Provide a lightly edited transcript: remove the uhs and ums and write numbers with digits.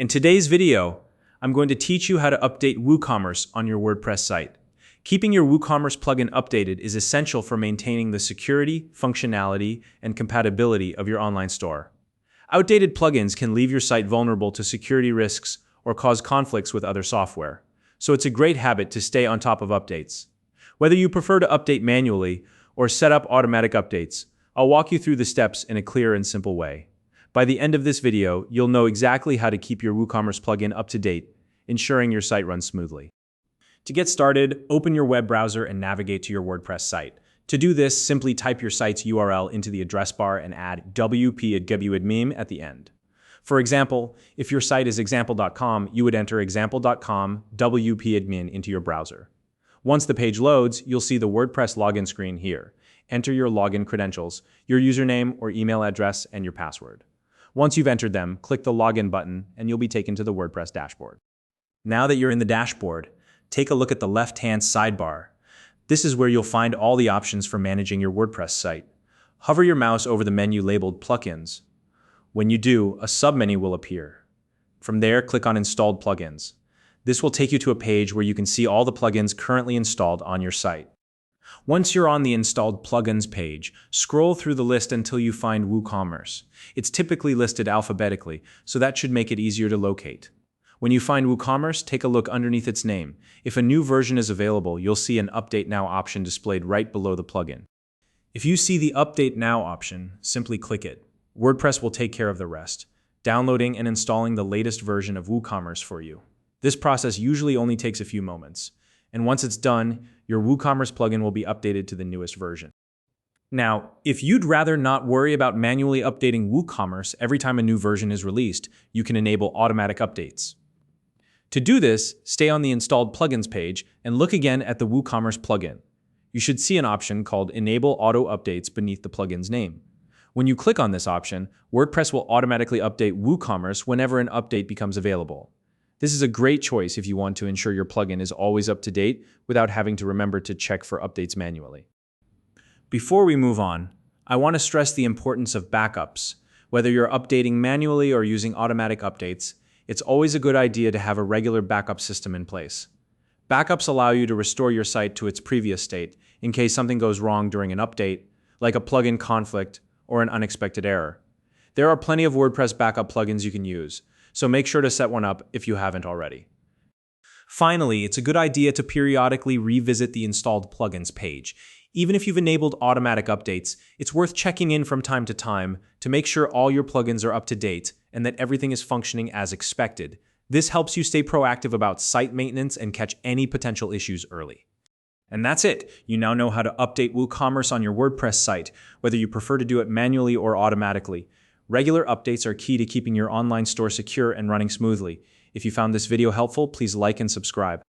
In today's video, I'm going to teach you how to update WooCommerce on your WordPress site. Keeping your WooCommerce plugin updated is essential for maintaining the security, functionality, and compatibility of your online store. Outdated plugins can leave your site vulnerable to security risks or cause conflicts with other software, so it's a great habit to stay on top of updates. Whether you prefer to update manually or set up automatic updates, I'll walk you through the steps in a clear and simple way. By the end of this video, you'll know exactly how to keep your WooCommerce plugin up to date, ensuring your site runs smoothly. To get started, open your web browser and navigate to your WordPress site. To do this, simply type your site's URL into the address bar and add wp@gwadmeme at the end. For example, if your site is example.com, you would enter example.com wp-admin into your browser. Once the page loads, you'll see the WordPress login screen here. Enter your login credentials, your username or email address, and your password. Once you've entered them, click the Login button and you'll be taken to the WordPress dashboard. Now that you're in the dashboard, take a look at the left-hand sidebar. This is where you'll find all the options for managing your WordPress site. Hover your mouse over the menu labeled Plugins. When you do, a submenu will appear. From there, click on Installed Plugins. This will take you to a page where you can see all the plugins currently installed on your site. Once you're on the Installed Plugins page, scroll through the list until you find WooCommerce. It's typically listed alphabetically, so that should make it easier to locate. When you find WooCommerce, take a look underneath its name. If a new version is available, you'll see an Update Now option displayed right below the plugin. If you see the Update Now option, simply click it. WordPress will take care of the rest, downloading and installing the latest version of WooCommerce for you. This process usually only takes a few moments, and once it's done, your WooCommerce plugin will be updated to the newest version. Now, if you'd rather not worry about manually updating WooCommerce every time a new version is released, you can enable automatic updates. To do this, stay on the Installed Plugins page and look again at the WooCommerce plugin. You should see an option called Enable Auto Updates beneath the plugin's name. When you click on this option, WordPress will automatically update WooCommerce whenever an update becomes available. This is a great choice if you want to ensure your plugin is always up to date without having to remember to check for updates manually. Before we move on, I want to stress the importance of backups. Whether you're updating manually or using automatic updates, it's always a good idea to have a regular backup system in place. Backups allow you to restore your site to its previous state in case something goes wrong during an update, like a plugin conflict or an unexpected error. There are plenty of WordPress backup plugins you can use, so make sure to set one up if you haven't already. Finally, it's a good idea to periodically revisit the Installed Plugins page. Even if you've enabled automatic updates, it's worth checking in from time to time to make sure all your plugins are up to date and that everything is functioning as expected. This helps you stay proactive about site maintenance and catch any potential issues early. And that's it. You now know how to update WooCommerce on your WordPress site, whether you prefer to do it manually or automatically. Regular updates are key to keeping your online store secure and running smoothly. If you found this video helpful, please like and subscribe.